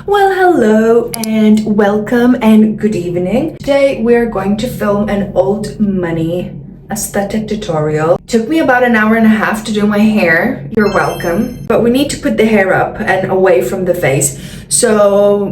Well, hello and welcome and good evening. Today we're going to film an old money aesthetic tutorial. Took me about an hour and a half to do my hair. You're welcome. But we need to put the hair up and away from the face. So,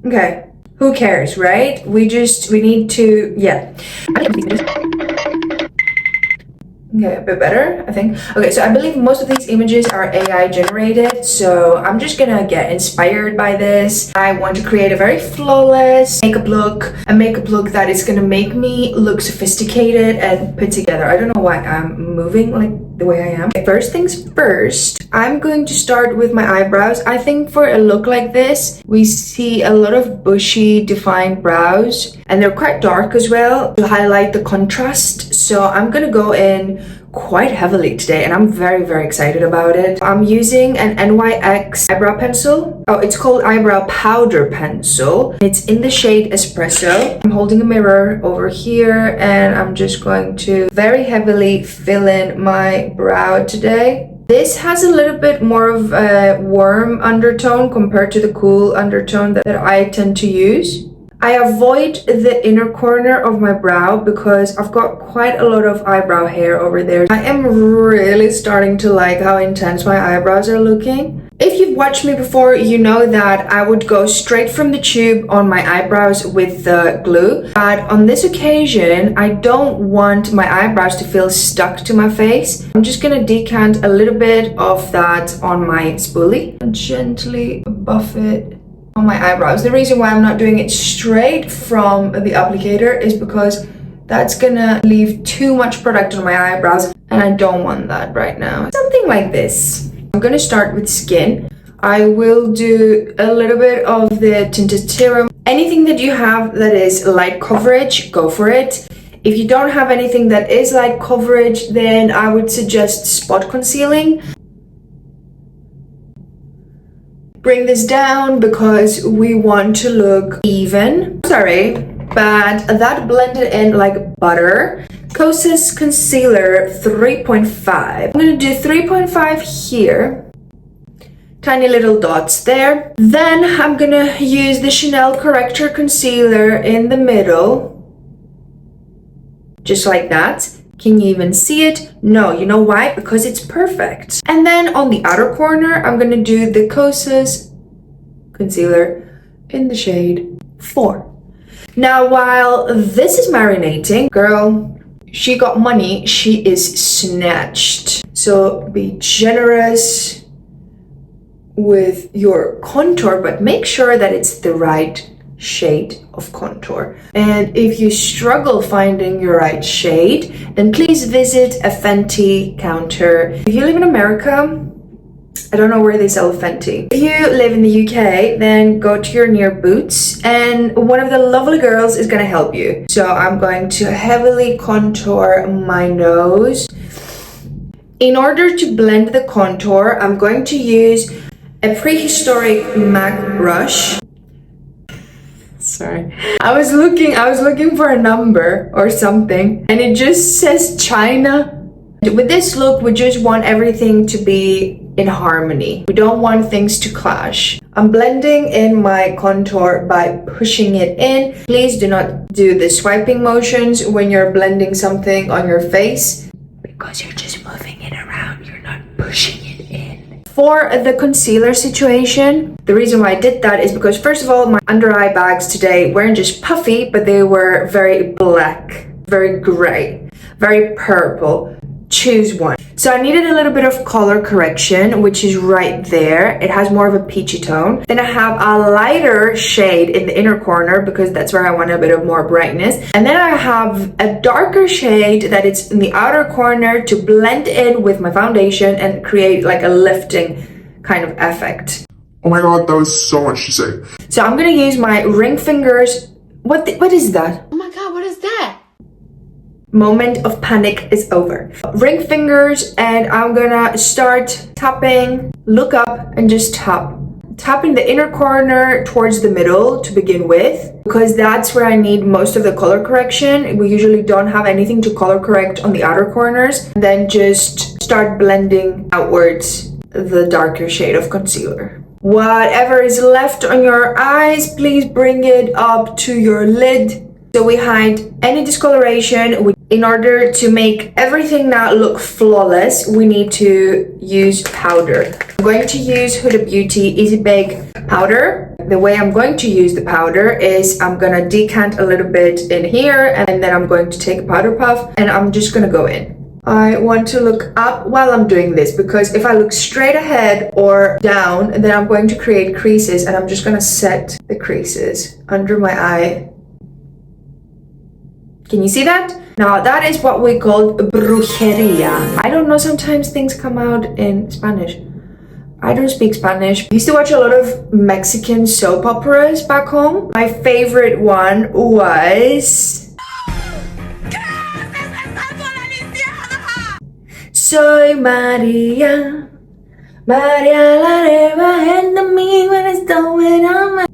okay, who cares, right? We need to, yeah. Okay, a bit better, I think. Okay, so I believe most of these images are AI generated, so I'm just gonna get inspired by this. I want to create a very flawless makeup look, a makeup look that is gonna make me look sophisticated and put together. I don't know why I'm moving like the way I am. Okay, first things first, I'm going to start with my eyebrows. I think for a look like this, we see a lot of bushy, defined brows, and they're quite dark as well to highlight the contrast. So I'm gonna go in quite heavily today and I'm very, very excited about it. I'm using an NYX eyebrow pencil. Oh, it's called Eyebrow Powder Pencil. It's in the shade Espresso. I'm holding a mirror over here and I'm just going to very heavily fill in my brow today. This has a little bit more of a warm undertone compared to the cool undertone that I tend to use. I avoid the inner corner of my brow because I've got quite a lot of eyebrow hair over there. I am really starting to like how intense my eyebrows are looking. If you've watched me before, you know that I would go straight from the tube on my eyebrows with the glue. But on this occasion, I don't want my eyebrows to feel stuck to my face. I'm just gonna decant a little bit of that on my spoolie and gently buff it on my eyebrows. The reason why I'm not doing it straight from the applicator is because that's gonna leave too much product on my eyebrows and I don't want that right now. Something like this. I'm gonna start with skin. I will do a little bit of the tinted serum. Anything that you have that is light coverage, go for it. If you don't have anything that is light coverage, then I would suggest spot concealing. Bring this down because we want to look even. Sorry, but that blended in like butter. Kosas Concealer 3.5. I'm gonna do 3.5 here. Tiny little dots there. Then I'm gonna use the Chanel Corrector Concealer in the middle. Just like that. Can you even see it? No, you know why? Because it's perfect. And then on the outer corner, I'm gonna do the Kosas Concealer in the shade 4. Now, while this is marinating, girl, she got money, she is snatched. So be generous with your contour, but make sure that it's the right shade of contour. And if you struggle finding your right shade, then please visit a Fenty counter. If you live in America, I don't know where they sell Fenty. If you live in the UK, then go to your near Boots and one of the lovely girls is gonna help you. So I'm going to heavily contour my nose. In order to blend the contour, I'm going to use a prehistoric MAC brush. Sorry. I was looking for a number or something and it just says China. With this look, we just want everything to be in harmony. We don't want things to clash. I'm blending in my contour by pushing it in. Please do not do the swiping motions when you're blending something on your face because you're just moving it around. You're not pushing it in. For the concealer situation, the reason why I did that is because first of all, my under eye bags today weren't just puffy, but they were very black, very gray, very purple. Choose one. So I needed a little bit of color correction, which is right there. It has more of a peachy tone. Then I have a lighter shade in the inner corner because that's where I want a bit of more brightness. And then I have a darker shade that is in the outer corner to blend in with my foundation and create like a lifting kind of effect. Oh my god, that was so much to say. So I'm gonna use my ring fingers. What is that? Oh my god, what is that? Moment of panic is over. Ring fingers and I'm gonna start tapping, look up and just tap. Tapping the inner corner towards the middle to begin with because that's where I need most of the color correction. We usually don't have anything to color correct on the outer corners. And then just start blending outwards the darker shade of concealer. Whatever is left on your eyes, please bring it up to your lid so we hide any discoloration. In order to make everything now look flawless, we need to use powder. I'm going to use Huda Beauty Easy Bake powder. The way I'm going to use the powder is I'm gonna decant a little bit in here, and then I'm going to take a powder puff and I'm just gonna go in. I want to look up while I'm doing this, because if I look straight ahead or down, then I'm going to create creases, and I'm just gonna set the creases under my eye. Can you see that? Now that is what we call brujeria. I don't know, sometimes things come out in Spanish. I don't speak Spanish. I used to watch a lot of Mexican soap operas back home. My favorite one was Soy María, María la Reva and the me when it's going on.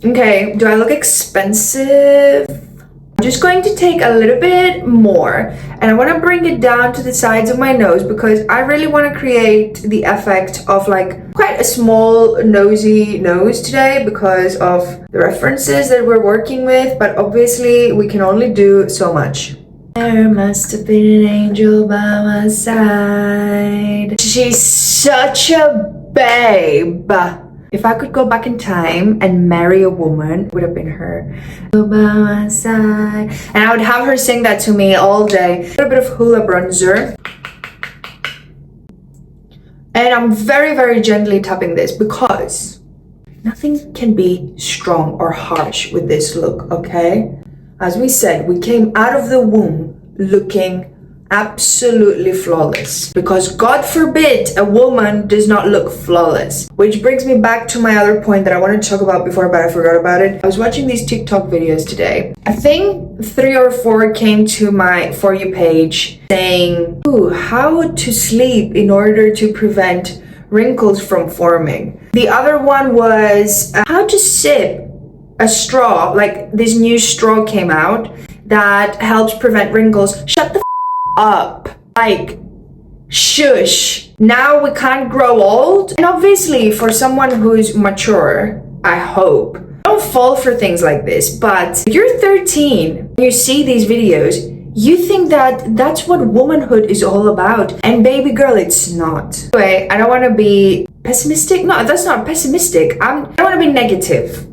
Okay, do I look expensive? I'm just going to take a little bit more, and I want to bring it down to the sides of my nose, because I really want to create the effect of like quite a small nosy nose today because of the references that we're working with, but obviously we can only do so much. There must have been an angel by my side. She's such a babe. If I could go back in time and marry a woman, it would have been her. By my side. And I would have her sing that to me all day. A little bit of Hoola bronzer. And I'm very, very gently tapping this, because nothing can be strong or harsh with this look, okay? As we said, we came out of the womb looking absolutely flawless, because God forbid a woman does not look flawless. Which brings me back to my other point that I wanted to talk about before, but I forgot about it. I was watching these TikTok videos today. I think 3 or 4 came to my For You page saying, ooh, how to sleep in order to prevent wrinkles from forming. The other one was how to sip a straw, like this new straw came out that helps prevent wrinkles. Shut the up. Like, shush. Now we can't grow old. And obviously for someone who's mature, I hope, don't fall for things like this. But if you're 13, you see these videos, you think that that's what womanhood is all about. And baby girl, it's not. Anyway, I don't want to be pessimistic. No, that's not pessimistic. I don't want to be negative.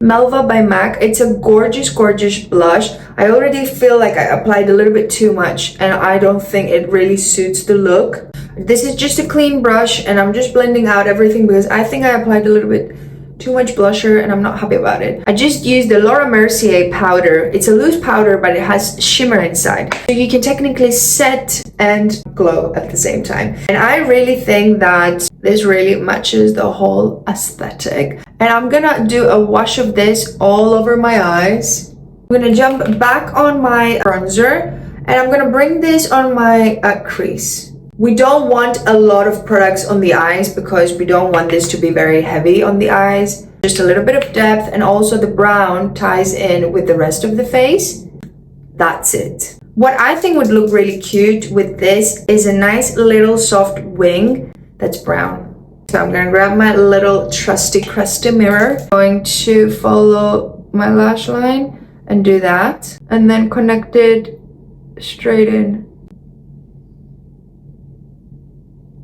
Melba by MAC. It's a gorgeous, gorgeous blush. I already feel like I applied a little bit too much, and I don't think it really suits the look. This is just a clean brush, and I'm just blending out everything because I think I applied a little bit too much blusher and I'm not happy about it. I just used the Laura Mercier powder. It's a loose powder, but it has shimmer inside. So you can technically set and glow at the same time. And I really think that this really matches the whole aesthetic. And I'm gonna do a wash of this all over my eyes. I'm gonna jump back on my bronzer, and I'm gonna bring this on my crease. We don't want a lot of products on the eyes because we don't want this to be very heavy on the eyes. Just a little bit of depth, and also the brown ties in with the rest of the face. That's it. What I think would look really cute with this is a nice little soft wing that's brown. So I'm gonna grab my little trusty crusty mirror. I'm going to follow my lash line and do that, and then connect it straight in.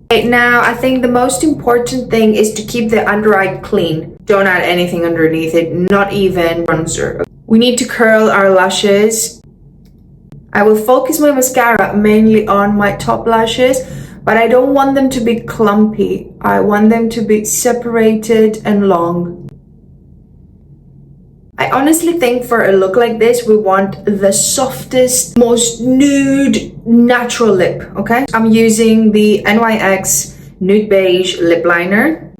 Right now, I think the most important thing is to keep the under eye clean. Don't add anything underneath it, not even bronzer. We need to curl our lashes. I will focus my mascara mainly on my top lashes, but I don't want them to be clumpy. I want them to be separated and long. I honestly think for a look like this, we want the softest, most nude, natural lip, okay? I'm using the NYX Nude Beige Lip Liner.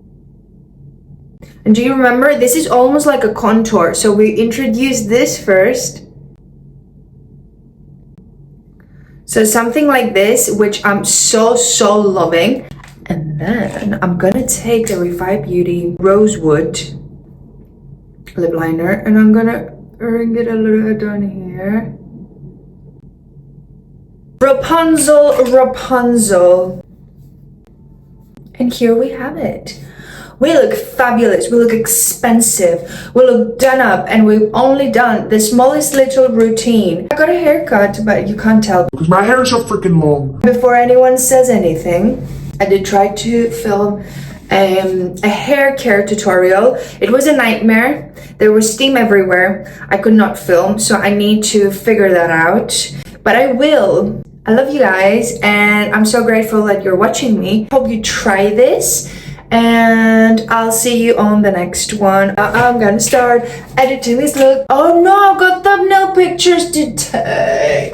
And do you remember, this is almost like a contour. So we introduce this first. So something like this, which I'm so loving. And then I'm gonna take the Refi Beauty Rosewood lip liner, and I'm gonna bring it a little bit down here. Rapunzel, Rapunzel. And here we have it. We look fabulous, we look expensive, we look done up, and we've only done the smallest little routine. I got a haircut, but you can't tell. Because my hair is so freaking long. Before anyone says anything, I did try to film a hair care tutorial. It was a nightmare. There was steam everywhere. I could not film, so I need to figure that out. But I will. I love you guys, and I'm so grateful that you're watching me. Hope you try this. And I'll see you on the next one. I'm gonna start editing this look. Oh no, I've got thumbnail pictures to take.